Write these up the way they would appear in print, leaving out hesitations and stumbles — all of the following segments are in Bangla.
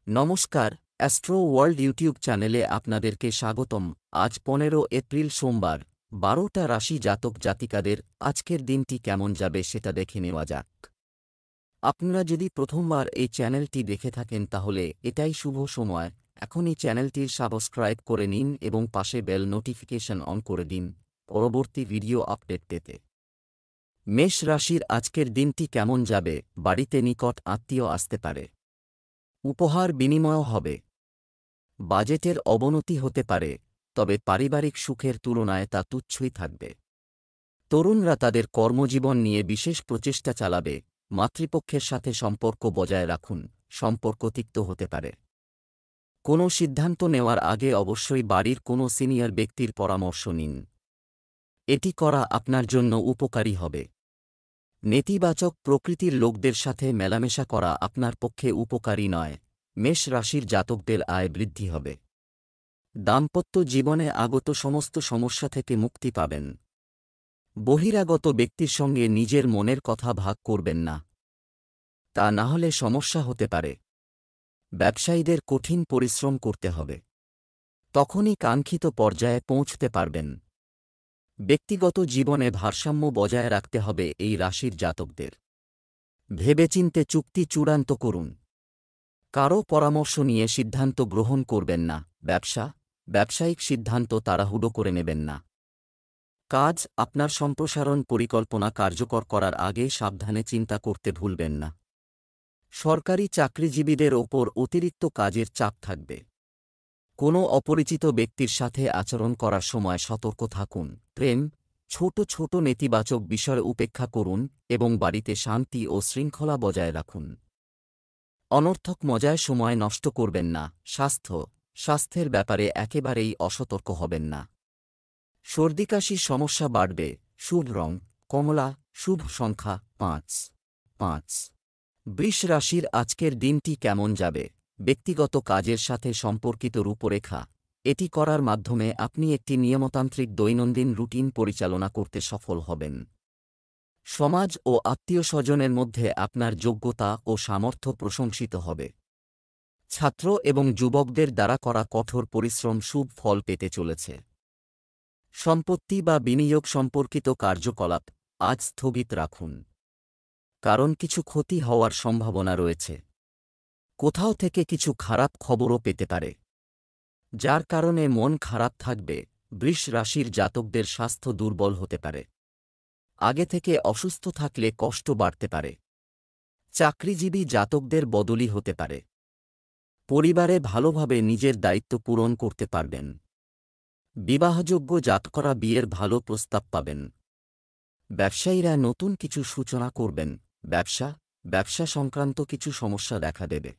নমস্কার, অ্যাস্ট্রো ওয়ার্ল্ড ইউটিউব চ্যানেলে আপনাদেরকে স্বাগতম। আজ 15 এপ্রিল সোমবার, 12টা রাশি জাতক জাতিকাদের আজকের দিনটি কেমন যাবে সেটা দেখে নেওয়া যাক। আপনারা যদি প্রথমবার এই চ্যানেলটি দেখে থাকেন তাহলে এটাই শুভ সময়। এখনই চ্যানেলটির সাবস্ক্রাইব করে নিন এবং পাশে বেল নোটিফিকেশন অন করে দিন পরবর্তী ভিডিও আপডেট পেতে। মেষ রাশির আজকের দিনটি কেমন যাবে? বাড়িতে নিকট আত্মীয় আসতে পারে, উপহার বিনিময় হবে, বাজেটের অবনতি হতে পারে, তবে পারিবারিক সুখের তুলনায় তা তুচ্ছই থাকবে। তরুণরা তাদের কর্মজীবন নিয়ে বিশেষ প্রচেষ্টা চালাবে। মাতৃপক্ষের সাথে সম্পর্ক বজায় রাখুন, সম্পর্ক তিক্ত হতে পারে। কোনো সিদ্ধান্ত নেওয়ার আগে অবশ্যই বাড়ির কোনো সিনিয়র ব্যক্তির পরামর্শ নিন, এটি করা আপনার জন্য উপকারী হবে। নেতিবাচক প্রকৃতির লোকদের সাথে মেলামেশা করা আপনার পক্ষে উপকারী নয়। মেষ রাশির জাতকদের আয় বৃদ্ধি হবে। দাম্পত্য জীবনে আগত সমস্ত সমস্যা থেকে মুক্তি পাবেন। বহিরাগত ব্যক্তির সঙ্গে নিজের মনের কথা ভাগ করবেন না, তা না হলে সমস্যা হতে পারে। ব্যবসায়ীদের কঠিন পরিশ্রম করতে হবে, তখনই কাঙ্ক্ষিত পর্যায়ে পৌঁছতে পারবেন। ব্যক্তিগত জীবনে ভারসাম্য বজায় রাখতে হবে এই রাশির জাতকদের। ভেবেচিন্তে চুক্তি চূড়ান্ত করুন। কারও পরামর্শ নিয়ে সিদ্ধান্ত গ্রহণ করবেন না। ব্যবসায়িক সিদ্ধান্ত তাড়াহুড়ো করে নেবেন না। কাজ, আপনার সম্প্রসারণ পরিকল্পনা কার্যকর করার আগে সাবধানে চিন্তা করতে ভুলবেন না। সরকারি চাকরিজীবীদের ওপর অতিরিক্ত কাজের চাপ থাকবে। কোনো অপরিচিত ব্যক্তির সাথে আচরণ করার সময় সতর্ক থাকুন। প্রেম, ছোট ছোট নেতিবাচক বিষয় উপেক্ষা করুন এবং বাড়িতে শান্তি ও শৃঙ্খলা বজায় রাখুন। অনর্থক মজায় সময় নষ্ট করবেন না। স্বাস্থ্যের ব্যাপারে একেবারেই অসতর্ক হবেন না। সর্দিকাশির সমস্যা বাড়বে। শুভ রং কমলা, শুভ সংখ্যা 5। বৃষ রাশির আজকের দিনটি কেমন যাবে? ব্যক্তিগত কাজের সাথে সম্পর্কিত রূপরেখা, এটি করার মাধ্যমে আপনি একটি নিয়মতান্ত্রিক দৈনন্দিন রুটিন পরিচালনা করতে সফল হবেন। সমাজ ও আত্মীয়স্বজনের মধ্যে আপনার যোগ্যতা ও সামর্থ্য প্রশংসিত হবে। ছাত্র এবং যুবকদের দ্বারা করা কঠোর পরিশ্রম শুভ ফল পেতে চলেছে। সম্পত্তি বা বিনিয়োগ সম্পর্কিত কার্যকলাপ আজ স্থগিত রাখুন, কারণ কিছু ক্ষতি হওয়ার সম্ভাবনা রয়েছে। কোথাও থেকে কিছু খারাপ খবরও পেতে পারে, যার কারণে মন খারাপ থাকবে। বৃষ রাশির জাতকদের স্বাস্থ্য দুর্বল হতে পারে। আগে থেকে অসুস্থ থাকলে কষ্ট বাড়তে পারে। চাকরিজীবী জাতকদের বদলি হতে পারে। পরিবারে ভালোভাবে নিজের দায়িত্ব পূরণ করতে পারবেন। বিবাহযোগ্য জাতকরা বিয়ের ভালো প্রস্তাব পাবেন। ব্যবসায়ীরা নতুন কিছু সূচনা করবেন। ব্যবসা সংক্রান্ত কিছু সমস্যা দেখা দেবে।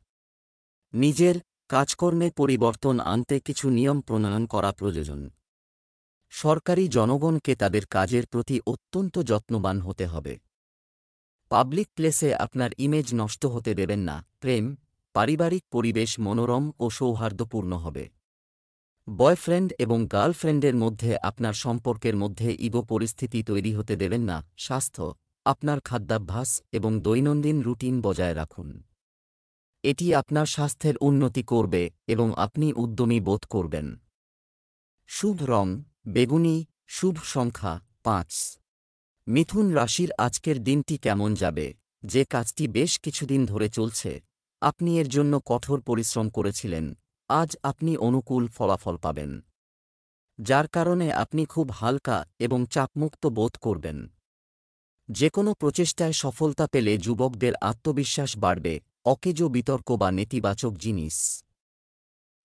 নিজের কাজকর্মে পরিবর্তন আনতে কিছু নিয়ম প্রণয়ন করা প্রয়োজন। সরকারি জনগণকে তাদের কাজের প্রতি অত্যন্ত যত্নবান হতে হবে। পাবলিক প্লেসে আপনার ইমেজ নষ্ট হতে দেবেন না। প্রেম, পারিবারিক পরিবেশ মনোরম ও সৌহার্দ্যপূর্ণ হবে। বয়ফ্রেন্ড এবং গার্লফ্রেন্ডের মধ্যে আপনার সম্পর্কের মধ্যে ইগো পরিস্থিতি তৈরি হতে দেবেন না। স্বাস্থ্য, আপনার খাদ্যাভ্যাস এবং দৈনন্দিন রুটিন বজায় রাখুন। এটি আপনার স্বাস্থ্যের উন্নতি করবে এবং আপনি উদ্যমী বোধ করবেন। শুভ রং বেগুনি, শুভ সংখ্যা 5। মিথুন রাশির আজকের দিনটি কেমন যাবে? যে কাজটি বেশ কিছুদিন ধরে চলছে, আপনি এর জন্য কঠোর পরিশ্রম করেছিলেন, আজ আপনি অনুকূল ফলাফল পাবেন, যার কারণে আপনি খুব হালকা এবং চাপমুক্ত বোধ করবেন। যে কোনো প্রচেষ্টায় সফলতা পেলে যুবকদের আত্মবিশ্বাস বাড়বে। অকেজো বিতর্ক বা নেতিবাচক জিনিস,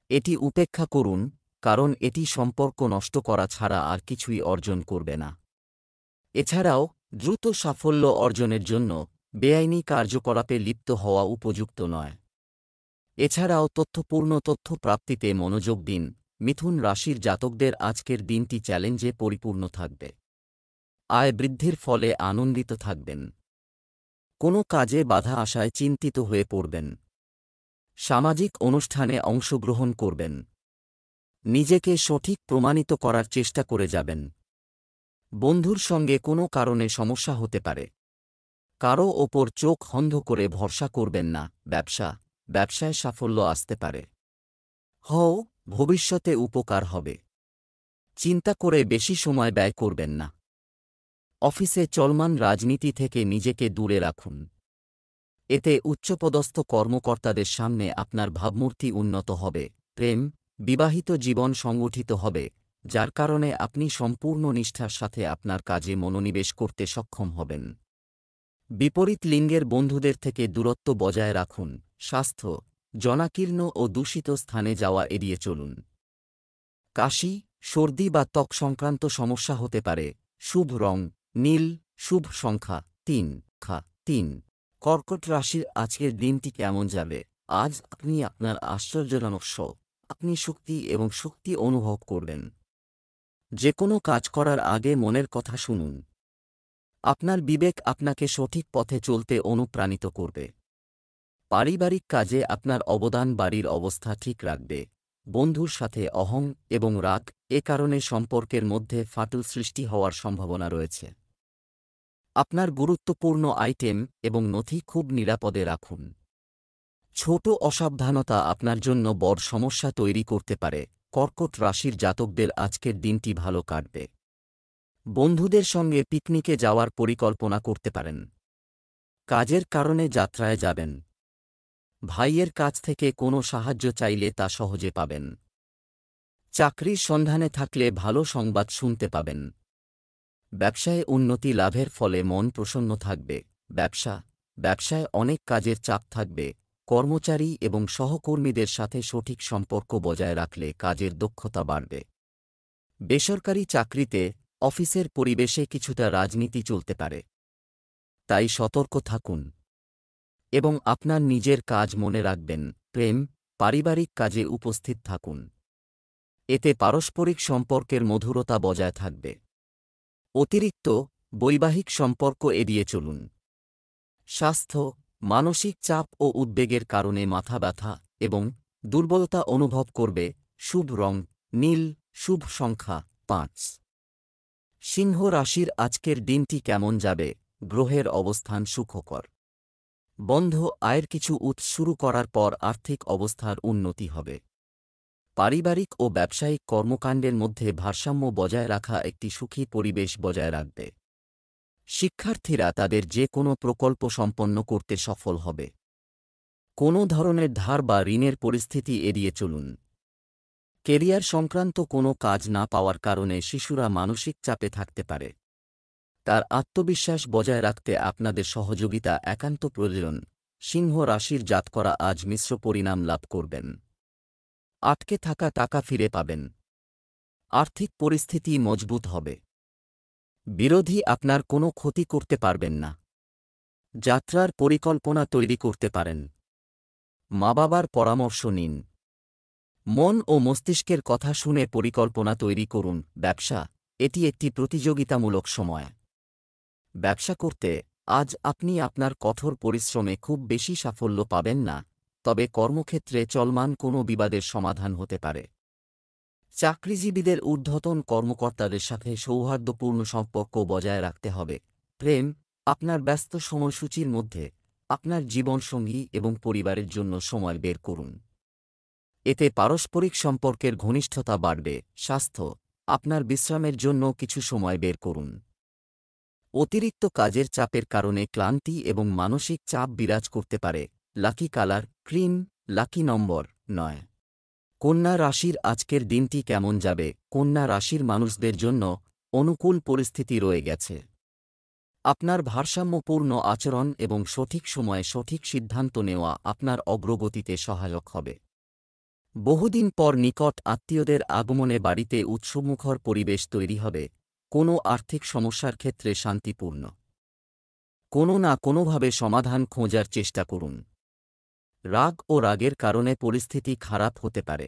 এটি উপেক্ষা করুন, কারণ এটি সম্পর্ক নষ্ট করা ছাড়া আর কিছুই অর্জন করবে না। এছাড়াও দ্রুত সাফল্য অর্জনের জন্য বেআইনি কার্যকলাপে লিপ্ত হওয়া উপযুক্ত নয়। এছাড়াও তথ্যপূর্ণ তথ্য প্রাপ্তিতে মনোযোগ দিন। মিথুন রাশির জাতকদের আজকের দিনটি চ্যালেঞ্জে পরিপূর্ণ থাকবে। আয় বৃদ্ধির ফলে আনন্দিত থাকবেন। কোনো কাজে বাধা আসায় চিন্তিত হয়ে পড়বেন। সামাজিক অনুষ্ঠানে অংশগ্রহণ করবেন। নিজেকে সঠিক প্রমাণিত করার চেষ্টা করে যাবেন। বন্ধুর সঙ্গে কোনো কারণে সমস্যা হতে পারে। কারও ওপর চোখ অন্ধ করে ভরসা করবেন না। ব্যবসায় সাফল্য আসতে পারে। ভবিষ্যতে উপকার হবে। চিন্তা করে বেশি সময় ব্যয় করবেন না। অফিসে চলমান রাজনীতি থেকে নিজেকে দূরে রাখুন। এতে উচ্চপদস্থ কর্মকর্তাদের সামনে আপনার ভাবমূর্তি উন্নত হবে। প্রেম, বিবাহিত জীবন সংগঠিত হবে, যার কারণে আপনি সম্পূর্ণ নিষ্ঠার সাথে আপনার কাজে মনোনিবেশ করতে সক্ষম হবেন। বিপরীত লিঙ্গের বন্ধুদের থেকে দূরত্ব বজায় রাখুন। স্বাস্থ্য, জনাকীর্ণ ও দূষিত স্থানে যাওয়া এড়িয়ে চলুন। কাশি, সর্দি বা ত্বক সংক্রান্ত সমস্যা হতে পারে। শুভ রং নীল, শুভ সংখ্যা 3। কর্কট রাশির আজকের দিনটি কেমন যাবে? আজ আপনি আপনার আশ্চর্যজনক আপনি শক্তি অনুভব করবেন। যে কোনো কাজ করার আগে মনের কথা শুনুন। আপনার বিবেক আপনাকে সঠিক পথে চলতে অনুপ্রাণিত করবে। পারিবারিক কাজে আপনার অবদান বাড়ির অবস্থা ঠিক রাখবে। বন্ধুর সাথে অহং এবং রাগ কারণে সম্পর্কের মধ্যে ফাটল সৃষ্টি হওয়ার সম্ভাবনা রয়েছে। আপনার গুরুত্বপূর্ণ আইটেম এবং নথি খুব নিরাপদে রাখুন। ছোট অসাবধানতা আপনার জন্য বড় সমস্যা তৈরি করতে পারে। কর্কট রাশির জাতকদের আজকের দিনটি ভালো কাটবে। বন্ধুদের সঙ্গে পিকনিকে যাওয়ার পরিকল্পনা করতে পারেন। কাজের কারণে যাত্রায় যাবেন। ভাইয়ের কাছ থেকে কোনো সাহায্য চাইলে তা সহজে পাবেন। চাকরির সন্ধানে থাকলে ভালো সংবাদ শুনতে পাবেন। ব্যবসায়ে উন্নতি লাভের ফলে মন প্রসন্ন থাকবে। ব্যবসায় অনেক কাজের চাপ থাকবে। কর্মচারী এবং সহকর্মীদের সাথে সঠিক সম্পর্ক বজায় রাখলে কাজের দক্ষতা বাড়বে। বেসরকারি চাকরিতে অফিসের পরিবেশে কিছুটা রাজনীতি চলতে পারে, তাই সতর্ক থাকুন এবং আপনার নিজের কাজ মনে রাখবেন। প্রেম, পারিবারিক কাজে উপস্থিত থাকুন। এতে পারস্পরিক সম্পর্কের মধুরতা বজায় থাকবে। অতিরিক্ত বৈবাহিক সম্পর্ক এড়িয়ে চলুন। স্বাস্থ্য, মানসিক চাপ ও উদ্বেগের কারণে মাথা ব্যথা এবং দুর্বলতা অনুভব করবে। শুভ রং নীল, শুভ সংখ্যা 5। সিংহ রাশির আজকের দিনটি কেমন যাবে? গ্রহের অবস্থান সুখকর। বন্ধ আয়ের কিছু উৎস শুরু করার পর আর্থিক অবস্থার উন্নতি হবে। পারিবারিক ও ব্যবসায়িক কর্মকাণ্ডের মধ্যে ভারসাম্য বজায় রাখা একটি সুখী পরিবেশ বজায় রাখবে। শিক্ষার্থীরা তাদের যে কোনো প্রকল্প সম্পন্ন করতে সফল হবে। কোনো ধরনের ধার বা ঋণের পরিস্থিতি এড়িয়ে চলুন। কেরিয়ার সংক্রান্ত কোনো কাজ না পাওয়ার কারণে শিশুরা মানসিক চাপে থাকতে পারে। তার আত্মবিশ্বাস বজায় রাখতে আপনাদের সহযোগিতা একান্ত প্রয়োজন। সিংহ রাশির জাতকরা আজ মিশ্র পরিণাম লাভ করবেন। আটকে থাকা টাকা ফিরে পাবেন। আর্থিক পরিস্থিতি মজবুত হবে। বিরোধী আপনার কোনো ক্ষতি করতে পারবেন না। যাত্রার পরিকল্পনা তৈরি করতে পারেন। মা বাবার পরামর্শ নিন। মন ও মস্তিষ্কের কথা শুনে পরিকল্পনা তৈরি করুন। ব্যবসা, এটি একটি প্রতিযোগিতামূলক সময়। ব্যবসা করতে আজ আপনি আপনার কঠোর পরিশ্রমে খুব বেশি সাফল্য পাবেন না, তবে কর্মক্ষেত্রে চলমান কোনো বিবাদের সমাধান হতে পারে। চাকরিজীবীদের ঊর্ধ্বতন কর্মকর্তাদের সাথে সৌহার্দ্যপূর্ণ সম্পর্ক বজায় রাখতে হবে। প্রেম, আপনার ব্যস্ত সময়সূচির মধ্যে আপনার জীবনসঙ্গী এবং পরিবারের জন্য সময় বের করুন। এতে পারস্পরিক সম্পর্কের ঘনিষ্ঠতা বাড়বে। স্বাস্থ্য, আপনার বিশ্রামের জন্য কিছু সময় বের করুন। অতিরিক্ত কাজের চাপের কারণে ক্লান্তি এবং মানসিক চাপ বিরাজ করতে পারে। লাকি কালার ক্রিম, লাকি নম্বর 9। কন্যা রাশির আজকের দিনটি কেমন যাবে? কন্যা রাশির মানুষদের জন্য অনুকূল পরিস্থিতি রয়ে গেছে। আপনার ভারসাম্যপূর্ণ আচরণ এবং সঠিক সময়ে সঠিক সিদ্ধান্ত নেওয়া আপনার অগ্রগতিতে সহায়ক হবে। বহুদিন পর নিকট আত্মীয়দের আগমনে বাড়িতে উৎসবমুখর পরিবেশ তৈরি হবে। কোনো আর্থিক সমস্যার ক্ষেত্রে শান্তিপূর্ণ কোনো না কোনোভাবে সমাধান খোঁজার চেষ্টা করুন। রাগ ও রাগের কারণে পরিস্থিতি খারাপ হতে পারে।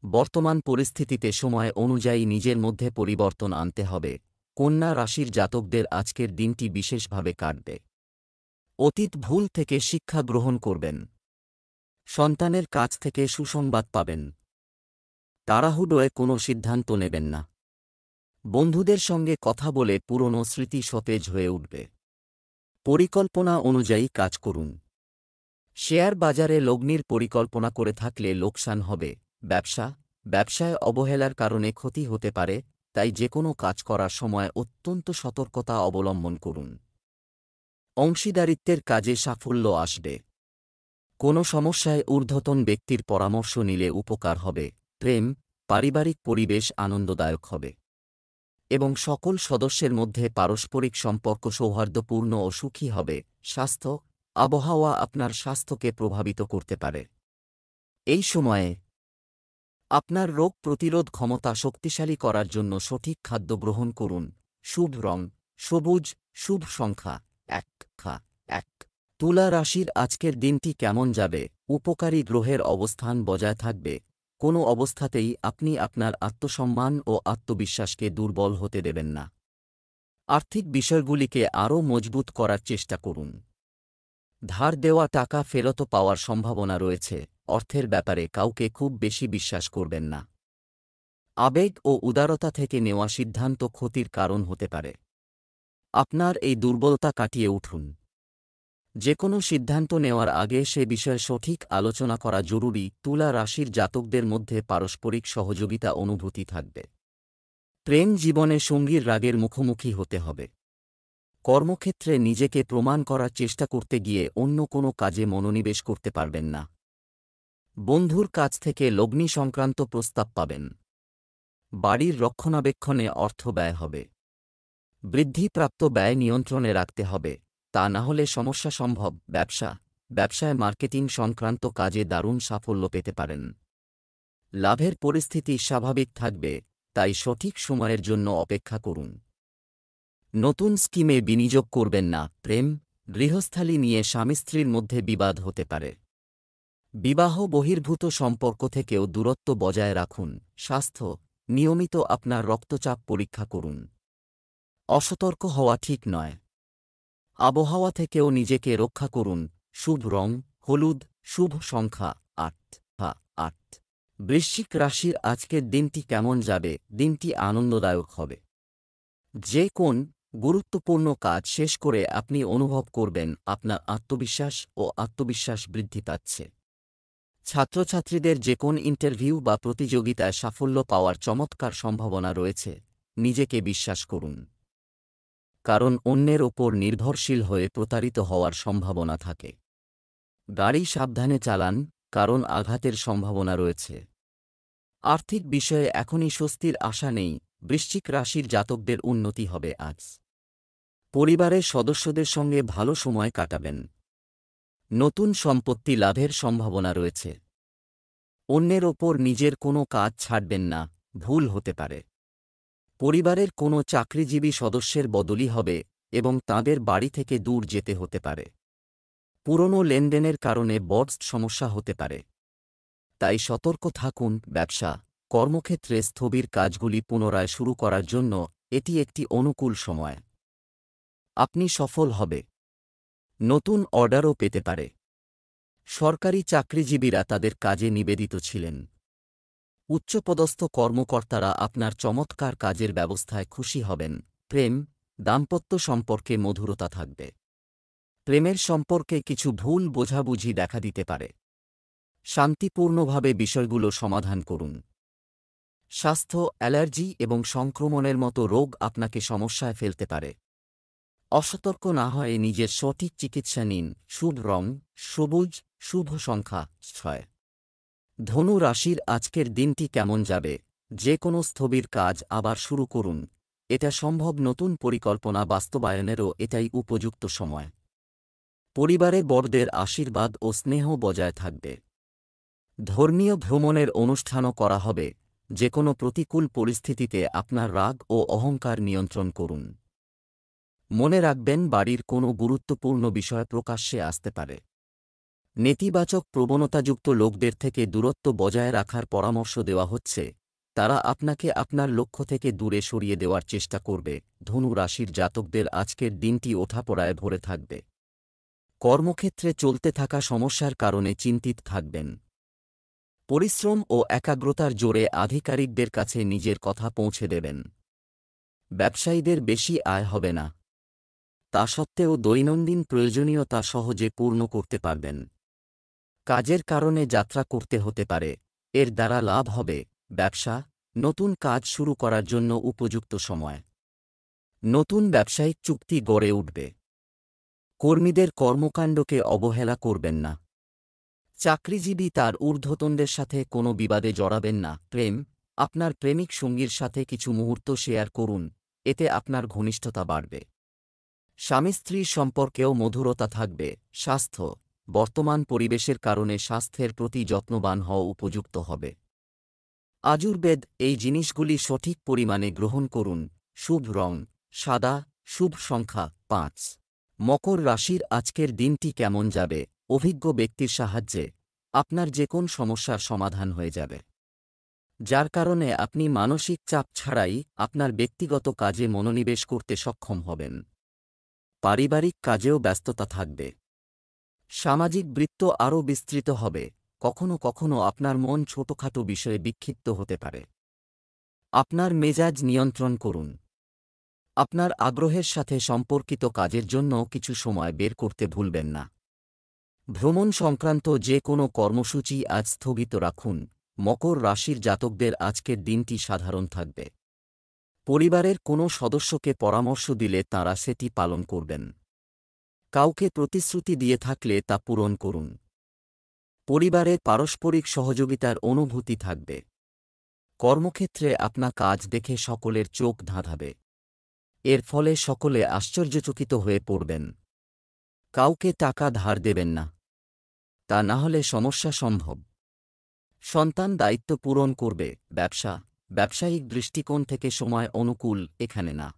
বর্তমান পরিস্থিতিতে সময় অনুযায়ী নিজের মধ্যে পরিবর্তন আনতে হবে। কন্যা রাশির জাতকদের আজকের দিনটি বিশেষভাবে কাটবে। অতীত ভুল থেকে শিক্ষা গ্রহণ করবেন। সন্তানের কাছ থেকে সুসংবাদ পাবেন। তাড়াহুড়োয় কোনো সিদ্ধান্ত নেবেন না। বন্ধুদের সঙ্গে কথা বলে পুরনো স্মৃতি সতেজ হয়ে উঠবে। পরিকল্পনা অনুযায়ী কাজ করুন। শেয়ার বাজারে লগ্নির পরিকল্পনা করে থাকলে লোকসান হবে। ব্যবসায় অবহেলার কারণে ক্ষতি হতে পারে, তাই যেকোনো কাজ করার সময় অত্যন্ত সতর্কতা অবলম্বন করুন। অংশীদারিত্বের কাজে সাফল্য আসবে। কোনো সমস্যায় ঊর্ধ্বতন ব্যক্তির পরামর্শ নিলে উপকার হবে। প্রেম, পারিবারিক পরিবেশ আনন্দদায়ক হবে এবং সকল সদস্যের মধ্যে পারস্পরিক সম্পর্ক সৌহার্দ্যপূর্ণ ও সুখী হবে। আবহাওয়া আপনার স্বাস্থ্যকে প্রভাবিত করতে পারে। এই সময়ে আপনার রোগ প্রতিরোধ ক্ষমতা শক্তিশালী করার জন্য সঠিক খাদ্য গ্রহণ করুন। শুভ রং সবুজ, শুভ সংখ্যা 1 তুলা রাশির আজকের দিনটি কেমন যাবে? উপকারী গ্রহের অবস্থান বজায় থাকবে। কোনো অবস্থাতেই আপনি আপনার আত্মসম্মান ও আত্মবিশ্বাসকে দুর্বল হতে দেবেন না। আর্থিক বিষয়গুলিকে আরও মজবুত করার চেষ্টা করুন। ধার দেওয়া টাকা ফেরত পাওয়ার সম্ভাবনা রয়েছে। অর্থের ব্যাপারে কাউকে খুব বেশি বিশ্বাস করবেন না। আবেগ ও উদারতা থেকে নেওয়া সিদ্ধান্ত ক্ষতির কারণ হতে পারে। আপনার এই দুর্বলতা কাটিয়ে উঠুন। যে কোনো সিদ্ধান্ত নেওয়ার আগে সে বিষয়ে সঠিক আলোচনা করা জরুরি। তুলা রাশির জাতকদের মধ্যে পারস্পরিক সহযোগিতা অনুভূতি থাকবে। প্রেম জীবনে সঙ্গীর রাগের মুখোমুখি হতে হবে। কর্মক্ষেত্রে নিজেকে প্রমাণ করার চেষ্টা করতে গিয়ে অন্য কোনো কাজে মনোনিবেশ করতে পারবেন না। বন্ধুর কাছ থেকে লগ্নি সংক্রান্ত প্রস্তাব পাবেন। বাড়ির রক্ষণাবেক্ষণে অর্থ ব্যয় হবে। বৃদ্ধিপ্রাপ্ত ব্যয় নিয়ন্ত্রণে রাখতে হবে, তা না হলে সমস্যা সম্ভব। ব্যবসায় মার্কেটিং সংক্রান্ত কাজে দারুণ সাফল্য পেতে পারেন। লাভের পরিস্থিতি স্বাভাবিক থাকবে, তাই সঠিক সময়ের জন্য অপেক্ষা করুন। নতুন স্কিমে বিনিয়োগ করবেন না। প্রেম, গৃহস্থালী নিয়ে স্বামী স্ত্রীর মধ্যে বিবাদ হতে পারে। বিবাহ বহির্ভূত সম্পর্ক থেকেও দূরত্ব বজায় রাখুন। স্বাস্থ্য, নিয়মিত আপনার রক্তচাপ পরীক্ষা করুন। অসতর্ক হওয়া ঠিক নয়। আবহাওয়া থেকেও নিজেকে রক্ষা করুন। শুভ রং হলুদ, শুভ সংখ্যা 8 বৃশ্চিক রাশির আজকের দিনটি কেমন যাবে? দিনটি আনন্দদায়ক হবে। যে কোন গুরুত্বপূর্ণ কাজ শেষ করে আপনি অনুভব করবেন আপনার আত্মবিশ্বাস বৃদ্ধি পাচ্ছে। ছাত্রছাত্রীদের যে কোন ইন্টারভিউ বা প্রতিযোগিতায় সাফল্য পাওয়ার চমৎকার সম্ভাবনা রয়েছে। নিজেকে বিশ্বাস করুন, কারণ অন্যের ওপর নির্ভরশীল হয়ে প্রতারিত হওয়ার সম্ভাবনা থাকে। গাড়ি সাবধানে চালান, কারণ আঘাতের সম্ভাবনা রয়েছে। আর্থিক বিষয়ে এখনই স্বস্তির আশা নেই। বৃশ্চিক রাশির জাতকদের উন্নতি হবে আজ। পরিবারের সদস্যদের সঙ্গে ভালো সময় কাটাবেন। নতুন সম্পত্তি লাভের সম্ভাবনা রয়েছে। অন্যের ওপর নিজের কোনো কাজ ছাড়বেন না, ভুল হতে পারে। পরিবারের কোনো চাকরিজীবী সদস্যের বদলি হবে এবং তাঁদের বাড়ি থেকে দূর যেতে হতে পারে। পুরনো লেনদেনের কারণে বড় সমস্যা হতে পারে, তাই সতর্ক থাকুন। কর্মক্ষেত্রে স্থবির কাজগুলি পুনরায় শুরু করার জন্য এটি একটি অনুকূল সময়। আপনি সফল হবে। নতুন অর্ডারও পেতে পারে। সরকারি চাকরিজীবীরা তাদের কাজে নিবেদিত ছিলেন। উচ্চপদস্থ কর্মকর্তারা আপনার চমৎকার কাজের ব্যবস্থায় খুশি হবেন। প্রেম, দাম্পত্য সম্পর্কে মধুরতা থাকবে। প্রেমের সম্পর্কে কিছু ভুল বোঝাবুঝি দেখা দিতে পারে। শান্তিপূর্ণভাবে বিষয়গুলো সমাধান করুন। স্বাস্থ্য, অ্যালার্জি এবং সংক্রমণের মতো রোগ আপনাকে সমস্যায় ফেলতে পারে। অসতর্ক না হয়ে নিজের সঠিক চিকিৎসা নিন। শুভ রং সবুজ, শুভ সংখ্যা 6 ধনু রাশির আজকের দিনটি কেমন যাবে? যে কোনো স্থবির কাজ আবার শুরু করুন। এটা সম্ভব। নতুন পরিকল্পনা বাস্তবায়নেরও এটাই উপযুক্ত সময়। পরিবারে বড়দের আশীর্বাদ ও স্নেহ বজায় থাকবে। ধর্মীয় ভ্রমণের অনুষ্ঠানও করা হবে। যে কোনো প্রতিকূল পরিস্থিতিতে আপনার রাগ ও অহংকার নিয়ন্ত্রণ করুন। মনে রাখবেন, বাড়ির কোনো গুরুত্বপূর্ণ বিষয় প্রকাশ্যে আসতে পারে। নেতিবাচক প্রবণতাযুক্ত লোকদের থেকে দূরত্ব বজায় রাখার পরামর্শ দেওয়া হচ্ছে। তারা আপনাকে আপনার লক্ষ্য থেকে দূরে সরিয়ে দেওয়ার চেষ্টা করবে। ধনু রাশির জাতকদের আজকের দিনটি ওঠাপড়ায় ভরে থাকবে। কর্মক্ষেত্রে চলতে থাকা সমস্যার কারণে চিন্তিত থাকবেন। পরিশ্রম ও একাগ্রতার জোরে আধিকারিকদের কাছে নিজের কথা পৌঁছে দেবেন। ব্যবসায়ীদের বেশি আয় হবে না, তা সত্ত্বেও দৈনন্দিন প্রয়োজনীয়তা সহজে পূর্ণ করতে পারবেন। কাজের কারণে যাত্রা করতে হতে পারে, এর দ্বারা লাভ হবে। ব্যবসা, নতুন কাজ শুরু করার জন্য উপযুক্ত সময়। নতুন ব্যবসায়িক চুক্তি গড়ে উঠবে। কর্মীদের কর্মকাণ্ডকে অবহেলা করবেন না। চাকরিজীবী তার ঊর্ধ্বতনদের সাথে কোনো বিবাদে জড়াবেন না। প্রেম, আপনার প্রেমিক সঙ্গীর সাথে কিছু মুহূর্ত শেয়ার করুন, এতে আপনার ঘনিষ্ঠতা বাড়বে। স্বামী স্ত্রীর সম্পর্কেও মধুরতা থাকবে। স্বাস্থ্য, বর্তমান পরিবেশের কারণে স্বাস্থ্যের প্রতি যত্নবান হওয়া উপযুক্ত হবে। আযুর্বেদ এই জিনিসগুলি সঠিক পরিমাণে গ্রহণ করুন। শুভ রং সাদা, শুভ সংখ্যা 5। মকর রাশির আজকের দিনটি কেমন যাবে? অভিজ্ঞ ব্যক্তির সাহায্যে আপনার যে কোন সমস্যার সমাধান হয়ে যাবে, যার কারণে আপনি মানসিক চাপ ছাড়াই আপনার ব্যক্তিগত কাজে মনোনিবেশ করতে সক্ষম হবেন। পারিবারিক কাজেও ব্যস্ততা থাকবে। সামাজিক বৃত্ত আরও বিস্তৃত হবে। কখনো কখনো আপনার মন ছোটখাটো বিষয়ে বিক্ষিপ্ত হতে পারে। আপনার মেজাজ নিয়ন্ত্রণ করুন। আপনার আগ্রহের সাথে সম্পর্কিত কাজের জন্য কিছু সময় বের করতে ভুলবেন না। ভ্রমণ সংক্রান্ত যে কোনো কর্মসূচি আজ স্থগিত রাখুন। মকর রাশির জাতকদের আজকের দিনটি সাধারণ থাকবে। পরিবারের কোনো সদস্যকে পরামর্শ দিলে তাঁরা সেটি পালন করবেন। কাউকে প্রতিশ্রুতি দিয়ে থাকলে তা পূরণ করুন। পরিবারে পারস্পরিক সহযোগিতার অনুভূতি থাকবে। কর্মক্ষেত্রে আপনার কাজ দেখে সকলের চোখ ধাঁধাবে। এর ফলে সকলে আশ্চর্যচকিত হয়ে পড়বেন। কাউকে টাকা ধার দেবেন না, তা না হলে সমস্যা সম্ভব। সন্তান দায়িত্ব পূরণ করবে। ব্যবসা, ব্যবসায়িক দৃষ্টিকোণ থেকে সময় অনুকূল এখানে না।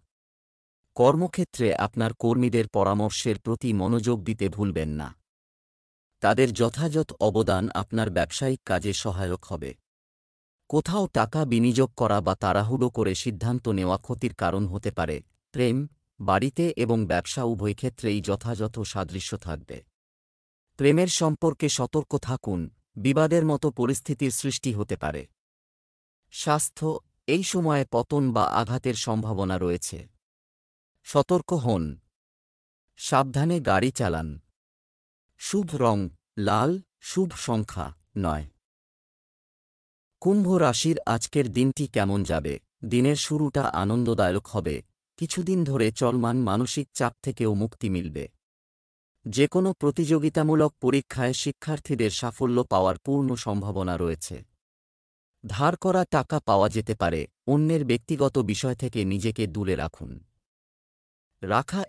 কর্মক্ষেত্রে আপনার কর্মীদের পরামর্শের প্রতি মনোযোগ দিতে ভুলবেন না। তাদের যথাযথ অবদান আপনার ব্যবসায়িক কাজে সহায়ক হবে। কোথাও টাকা বিনিয়োগ করা বা তাড়াহুড়ো করে সিদ্ধান্ত নেওয়া ক্ষতির কারণ হতে পারে। প্রেম, বাড়িতে এবং ব্যবসা উভয় ক্ষেত্রেই যথাযথ সাদৃশ্য থাকবে। প্রেমের সম্পর্কে সতর্ক থাকুন, বিবাদের মতো পরিস্থিতির সৃষ্টি হতে পারে। স্বাস্থ্য, এই সময়ে পতন বা আঘাতের সম্ভাবনা রয়েছে। সতর্ক হন। সাবধানে গাড়ি চালান। শুভ রং লাল, শুভ সংখ্যা 9। কুম্ভ রাশির আজকের দিনটি কেমন যাবে? দিনের শুরুটা আনন্দদায়ক হবে। কিছুদিন ধরে চলমান মানসিক চাপ থেকেও মুক্তি মিলবে। যে কোনো প্রতিযোগিতামূলক পরীক্ষায় শিক্ষার্থীদের সাফল্য পাওয়ার পূর্ণ সম্ভাবনা রয়েছে। ধার করা টাকা পাওয়া যেতে পারে। অন্যের ব্যক্তিগত বিষয় থেকে নিজেকে দূরে রাখুন।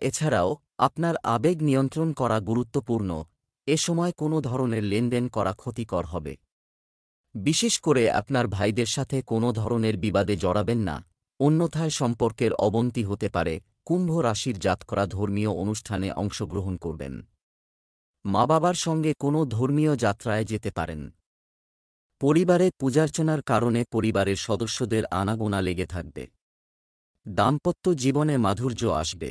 এছাড়াও আপনার আবেগ নিয়ন্ত্রণ করা গুরুত্বপূর্ণ। এ সময় কোনো ধরনের লেনদেন করা ক্ষতিকর হবে। বিশেষ করে আপনার ভাইদের সাথে কোনো ধরনের বিবাদে জড়াবেন না, অন্যথায় সম্পর্কের অবনতি হতে পারে। কুম্ভ রাশির জাতকরা ধর্মীয় অনুষ্ঠানে অংশগ্রহণ করবেন। মা বাবার সঙ্গে কোনো ধর্মীয় যাত্রায় যেতে পারেন। পরিবারে পূজার্চনার কারণে পরিবারের সদস্যদের আনাগোনা লেগে থাকবে। দাম্পত্য জীবনে মাধুর্য আসবে।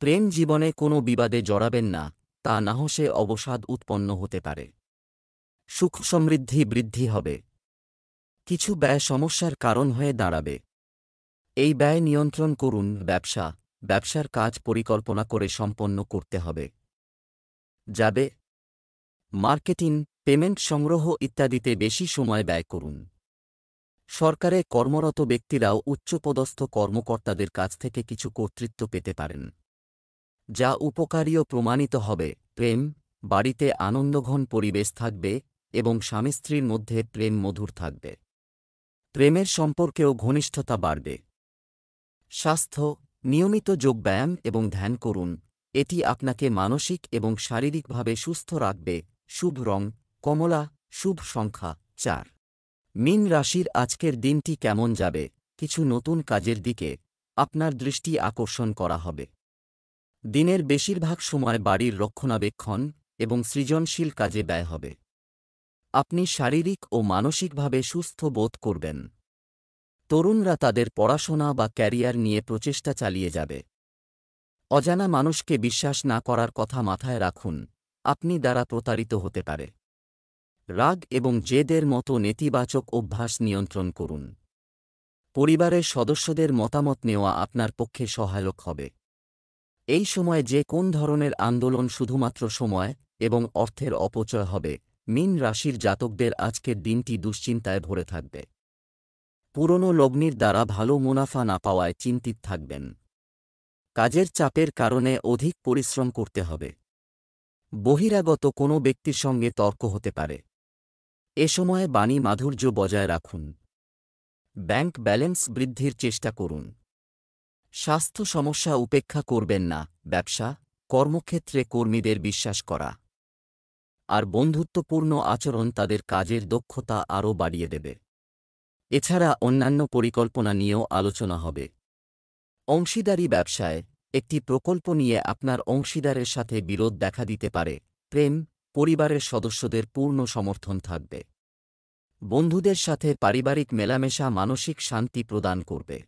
প্রেম জীবনে কোনো বিবাদে জড়াবেন না, তা না হলে অবসাদ উৎপন্ন হতে পারে। সুখ সমৃদ্ধি বৃদ্ধি হবে। কিছু ব্যয় সমস্যার কারণ হয়ে দাঁড়াবে। এই ব্যয় নিয়ন্ত্রণ করুন। ব্যবসার কাজ পরিকল্পনা করে সম্পন্ন করতে হবে। যাবে মার্কেটিং, পেমেন্ট সংগ্রহ ইত্যাদিতে বেশি সময় ব্যয় করুন। সরকারে কর্মরত ব্যক্তিরাও উচ্চপদস্থ কর্মকর্তাদের কাছ থেকে কিছু কর্তৃত্ব পেতে পারেন, যা উপকারীও প্রমাণিত হবে। প্রেম, বাড়িতে আনন্দঘন পরিবেশ থাকবে এবং স্বামী স্ত্রীর মধ্যে প্রেম মধুর থাকবে। প্রেমের সম্পর্কেও ঘনিষ্ঠতা বাড়বে। স্বাস্থ্য, নিয়মিত যোগব্যায়াম এবং ধ্যান করুন, এটি আপনাকে মানসিক এবং শারীরিকভাবে সুস্থ রাখবে। শুভ রং কমলা, শুভ সংখ্যা 4। মীন রাশির আজকের দিনটি কেমন যাবে? কিছু নতুন কাজের দিকে আপনার দৃষ্টি আকর্ষণ করা হবে। দিনের বেশিরভাগ সময় বাড়ির রক্ষণাবেক্ষণ এবং সৃজনশীল কাজে ব্যয় হবে। আপনি শারীরিক ও মানসিকভাবে সুস্থ বোধ করবেন। তরুণরা তাদের পড়াশোনা বা ক্যারিয়ার নিয়ে প্রচেষ্টা চালিয়ে যাবে। অজানা মানুষকে বিশ্বাস না করার কথা মাথায় রাখুন, আপনি দ্বারা প্রতারিত হতে পারে। রাগ এবং জেদের মতো নেতিবাচক অভ্যাস নিয়ন্ত্রণ করুন। পরিবারের সদস্যদের মতামত নেওয়া আপনার পক্ষে সহায়ক হবে। এই সময় যে কোন ধরনের আন্দোলন শুধুমাত্র সময় এবং অর্থের অপচয় হবে। মীন রাশির জাতকদের আজকের দিনটি দুশ্চিন্তায় ভরে থাকবে। পুরনো লগ্নির দ্বারা ভালো মুনাফা না পাওয়ায় চিন্তিত থাকবেন। কাজের চাপের কারণে অধিক পরিশ্রম করতে হবে। বহিরাগত কোনো ব্যক্তির সঙ্গে তর্ক হতে পারে। এ সময়ে বাণী মাধুর্য বজায় রাখুন। ব্যাংক ব্যালেন্স বৃদ্ধির চেষ্টা করুন। স্বাস্থ্য সমস্যা উপেক্ষা করবেন না। ব্যবসা, কর্মক্ষেত্রে কর্মীদের বিশ্বাস করা আর বন্ধুত্বপূর্ণ আচরণ তাদের কাজের দক্ষতা আরও বাড়িয়ে দেবে। এছাড়া অন্যান্য পরিকল্পনা নিয়েও আলোচনা হবে। অংশীদারি ব্যবসায় একটি প্রকল্প নিয়ে আপনার অংশীদারের সাথে বিরোধ দেখা দিতে পারে। প্রেম, পরিবারের সদস্যদের পূর্ণ সমর্থন থাকবে। বন্ধুদের সাথে পারিবারিক মেলামেশা মানসিক শান্তি প্রদান করবে।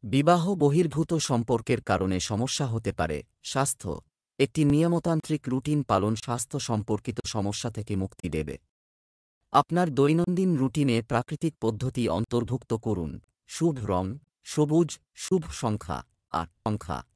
বিবাহ বহির্ভূত সম্পর্কের কারণে সমস্যা হতে পারে। স্বাস্থ্য, একটি নিয়মতান্ত্রিক রুটিন পালন স্বাস্থ্য সম্পর্কিত সমস্যা থেকে মুক্তি দেবে। আপনার দৈনন্দিন রুটিনে প্রাকৃতিক পদ্ধতি অন্তর্ভুক্ত করুন। শুভ রং সবুজ, শুভ সংখ্যা 8